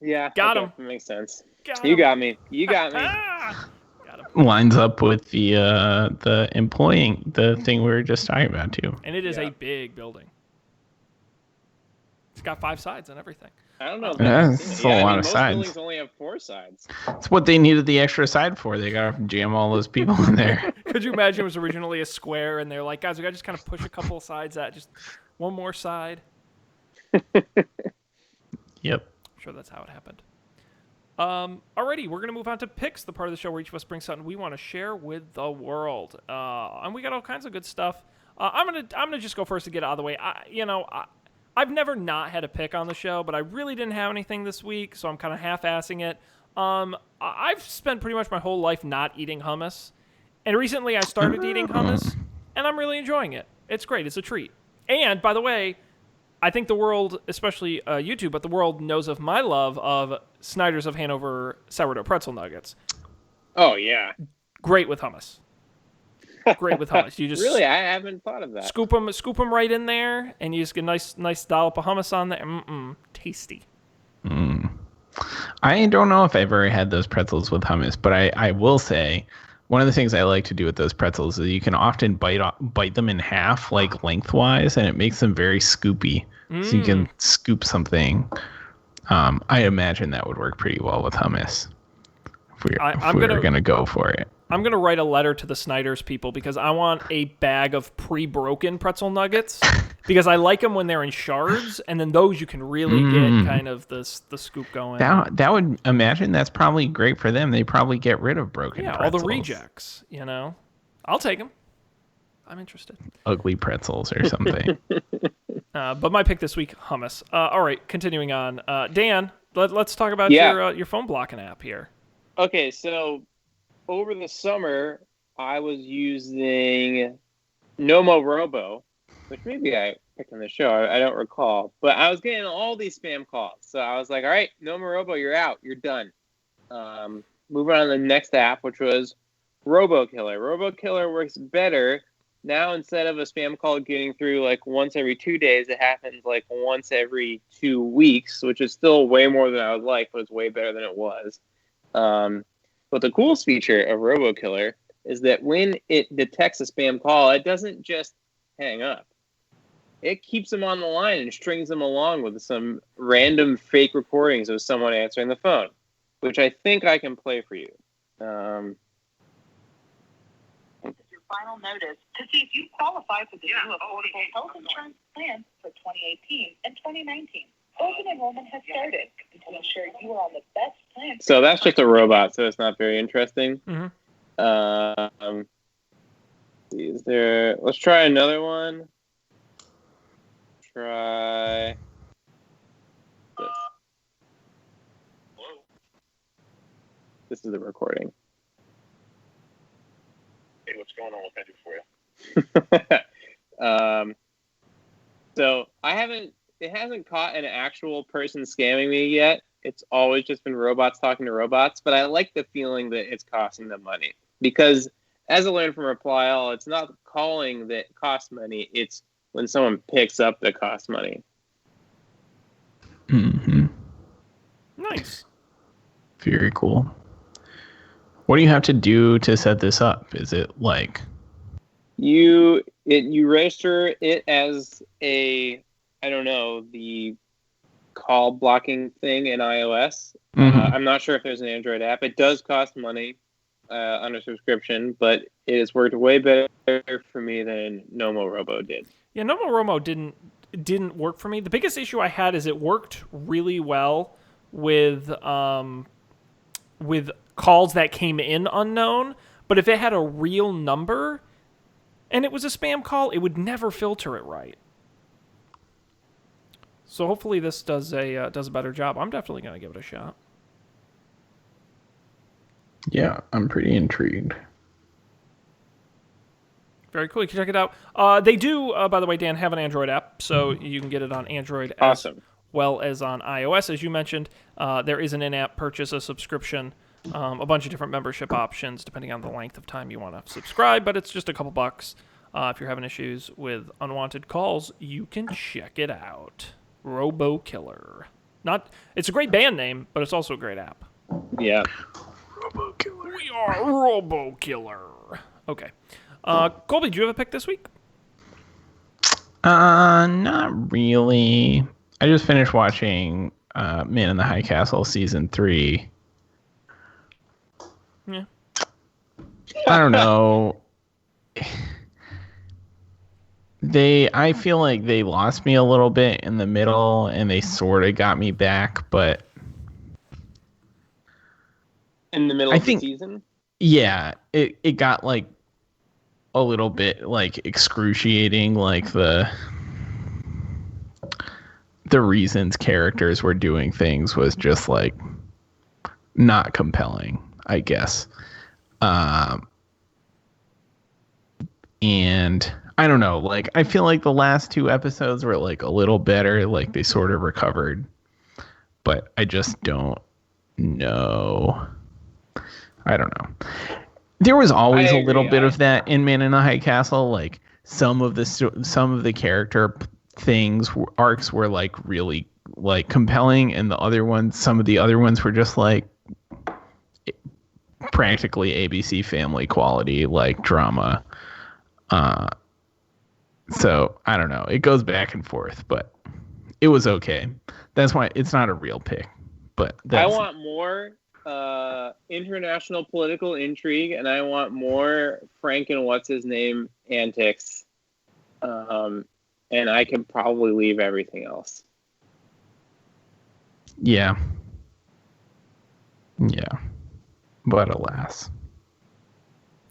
Yeah. Got okay, him. that makes sense. Got You him. got me. You got me. Got him. Lines up with the employing the thing we were just talking about too. And it is a big building. It's got 5 sides and everything. I don't know. That's a lot of most sides. buildings only have 4 sides. That's what they needed the extra side for. They got to jam all those people in there. Could you imagine it was originally a square and they're like, guys, we got to just kind of push a couple of sides out, just one more side. Yep. I'm sure that's how it happened. Alrighty, we're going to move on to picks, the part of the show where each of us brings something we want to share with the world. And we got all kinds of good stuff. I'm gonna just go first to get out of the way. I've never not had a pick on the show, but I really didn't have anything this week, so I'm kind of half-assing it. I've spent pretty much my whole life not eating hummus, and recently I started eating hummus, and I'm really enjoying it. It's great. It's a treat. And, by the way, I think the world, especially YouTube, but the world knows of my love of Snyder's of Hanover sourdough pretzel nuggets. Oh, yeah. Great with hummus. Great with hummus. You just really, I haven't thought of that. Scoop them right in there, and you just get a nice dollop of hummus on there. Tasty. I don't know if I've ever had those pretzels with hummus, but I will say one of the things I like to do with those pretzels is you can often bite them in half, like lengthwise, and it makes them very scoopy. So you can scoop something. I imagine that would work pretty well with hummus. If we were going to go for it. I'm going to write a letter to the Snyder's people because I want a bag of pre-broken pretzel nuggets because I like them when they're in shards, and then those you can really get kind of the scoop going. That would imagine that's probably great for them. They probably get rid of broken pretzels. All the rejects, I'll take them. I'm interested. Ugly pretzels or something. But my pick this week, hummus. All right, continuing on. Dan, let's talk about your phone blocking app here. Okay, so over the summer, I was using Nomo Robo, which maybe I picked on the show. I don't recall. But I was getting all these spam calls. So I was like, all right, Nomo Robo, you're out. You're done. Moving on to the next app, which was RoboKiller. RoboKiller works better. Now, instead of a spam call getting through like once every 2 days, it happens like once every 2 weeks, which is still way more than I would like, but it's way better than it was. But the coolest feature of RoboKiller is that when it detects a spam call, it doesn't just hang up. It keeps them on the line and strings them along with some random fake recordings of someone answering the phone, which I think I can play for you. Your final notice to see if you qualify for the new affordable health insurance plan for 2018 and 2019. Open enrollment has started to ensure you are on the best plan. So that's just a robot, so it's not very interesting. Mm-hmm. Let's try another one. Try this. This is the recording. Hey, what's going on? What can I do for you? So it hasn't caught an actual person scamming me yet. It's always just been robots talking to robots, but I like the feeling that it's costing them money because, as I learned from Reply All, it's not calling that costs money. It's when someone picks up that costs money. Mm-hmm. Nice. Very cool. What do you have to do to set this up? Is it like you register it as a, I don't know, the call blocking thing in iOS. I'm not sure if there's an Android app. It does cost money on a subscription, but it has worked way better for me than Nomo Robo did. Yeah, Nomo Robo didn't work for me. The biggest issue I had is it worked really well with calls that came in unknown, but if it had a real number and it was a spam call, it would never filter it right. So hopefully this does a better job. I'm definitely going to give it a shot. Yeah, I'm pretty intrigued. Very cool. You can check it out. They do, by the way, Dan, have an Android app, so you can get it on Android as well as on iOS. As you mentioned, there is an in-app purchase, a subscription, a bunch of different membership options depending on the length of time you want to subscribe, but it's just a couple bucks. If you're having issues with unwanted calls, you can check it out. RoboKiller. It's a great band name, but it's also a great app. Yeah. RoboKiller. We are RoboKiller. Okay. Colby, do you have a pick this week? Not really. I just finished watching Man in the High Castle season 3. Yeah. I don't know. I feel like they lost me a little bit in the middle, and they sort of got me back, but In the middle of the season? Yeah, it got like a little bit like excruciating, like the reasons characters were doing things was just like not compelling, I guess. And I don't know, like I feel like the last 2 episodes were like a little better, like they sort of recovered, but I just don't know. I don't know. There was always a little bit of that in Man in the High Castle. Like some of the character things, arcs were like really like compelling, and some of the other ones were just like practically ABC Family quality, like drama. So I don't know. It goes back and forth, but it was okay. That's why it's not a real pick. But I want more international political intrigue, and I want more Frank and what's his name antics. And I can probably leave everything else. Yeah. But alas.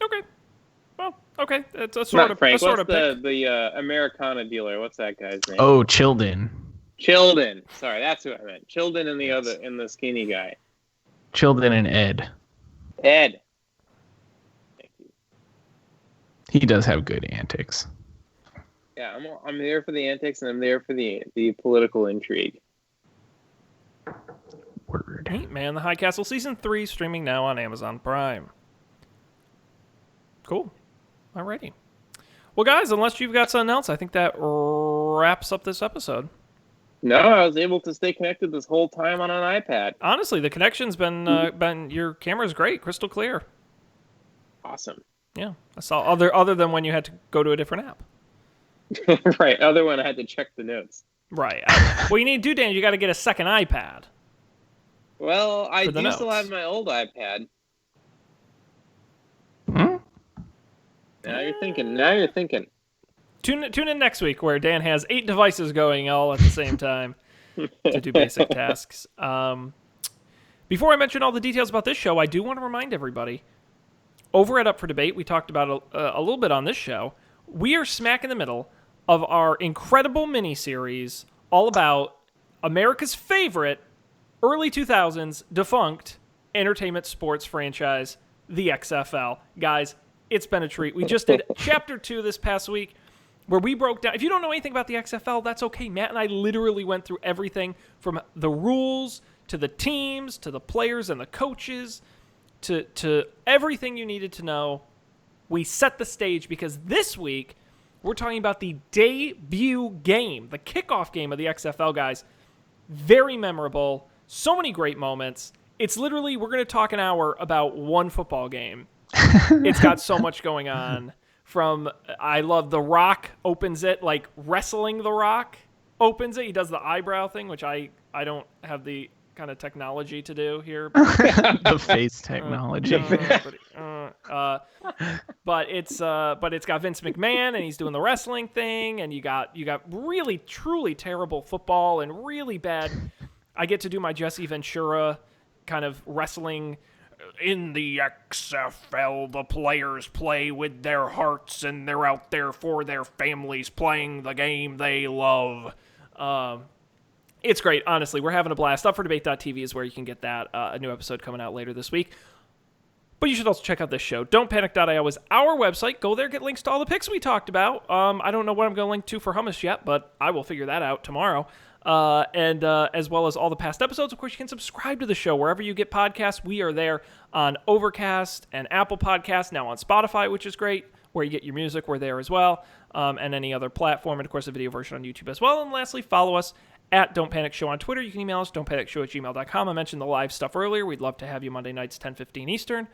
Okay. Well, okay. It's a sort of Frank. a sort what's of pick. the Americana dealer? What's that guy's name? Oh, Childen. Sorry, that's who I meant. Childen and the skinny guy. Childen and Ed. Ed. Thank you. He does have good antics. Yeah, I'm there for the antics, and I'm there for the political intrigue. Word. Hey, Man, the High Castle Season 3 streaming now on Amazon Prime. Cool. Alrighty. Well, guys, unless you've got something else, I think that wraps up this episode. No, I was able to stay connected this whole time on an iPad. Honestly, the connection's been your camera's great, crystal clear. Awesome. Yeah, I saw other than when you had to go to a different app. Right. Other one, I had to check the notes. Right. What you need to do, Dan, you got to get a second iPad. Well, I do notes. still have my old iPad. Now you're thinking. Tune in next week where Dan has 8 devices going all at the same time to do basic tasks. Before I mention all the details about this show, I do want to remind everybody, over at Up for Debate, we talked about a little bit on this show, we are smack in the middle of our incredible mini-series all about America's favorite early 2000s defunct entertainment sports franchise, the XFL. Guys, it's been a treat. We just did Chapter 2 this past week, where we broke down. If you don't know anything about the XFL, that's okay. Matt and I literally went through everything from the rules to the teams to the players and the coaches to everything you needed to know. We set the stage because this week we're talking about the debut game, the kickoff game of the XFL, guys. Very memorable. So many great moments. It's literally, we're going to talk an hour about one football game. It's got so much going on. I love The Rock opens it, like wrestling The Rock opens it. He does the eyebrow thing, which I don't have the kind of technology to do here. The face technology. But it's got Vince McMahon and he's doing the wrestling thing, and you got really truly terrible football and really bad. I get to do my Jesse Ventura kind of wrestling. In the XFL, the players play with their hearts, and they're out there for their families playing the game they love. It's great, honestly. We're having a blast. UpForDebate.tv is where you can get that. A new episode coming out later this week. But you should also check out this show. Don'tPanic.io is our website. Go there, get links to all the picks we talked about. I don't know what I'm going to link to for hummus yet, but I will figure that out tomorrow. And as well as all the past episodes. Of course, you can subscribe to the show wherever you get podcasts. We are there on Overcast and Apple Podcasts, now on Spotify, which is great. Where you get your music, we're there as well, and any other platform, and of course a video version on YouTube as well. And lastly, follow us at Don't Panic Show on Twitter. You can email us, don'tpanicshow@gmail.com. I mentioned the live stuff earlier. We'd love to have you Monday nights, 10:15 Eastern.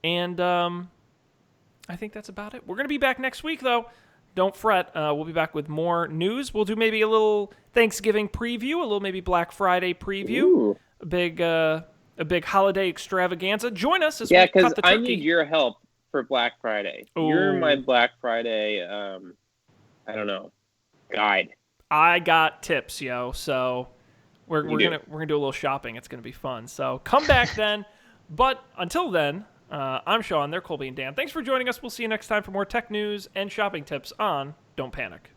And I think that's about it. We're going to be back next week, though. Don't fret. We'll be back with more news. We'll do maybe a little Thanksgiving preview, a little maybe Black Friday preview, Ooh. a big holiday extravaganza. Join us as Yeah, we cut because the turkey. I need your help for Black Friday. Ooh. You're my Black Friday, I don't know, guide. I got tips, yo. So we're gonna do a little shopping. It's gonna be fun. So come back then. But until then, I'm Sean. They're Colby and Dan. Thanks for joining us. We'll see you next time for more tech news and shopping tips on Don't Panic.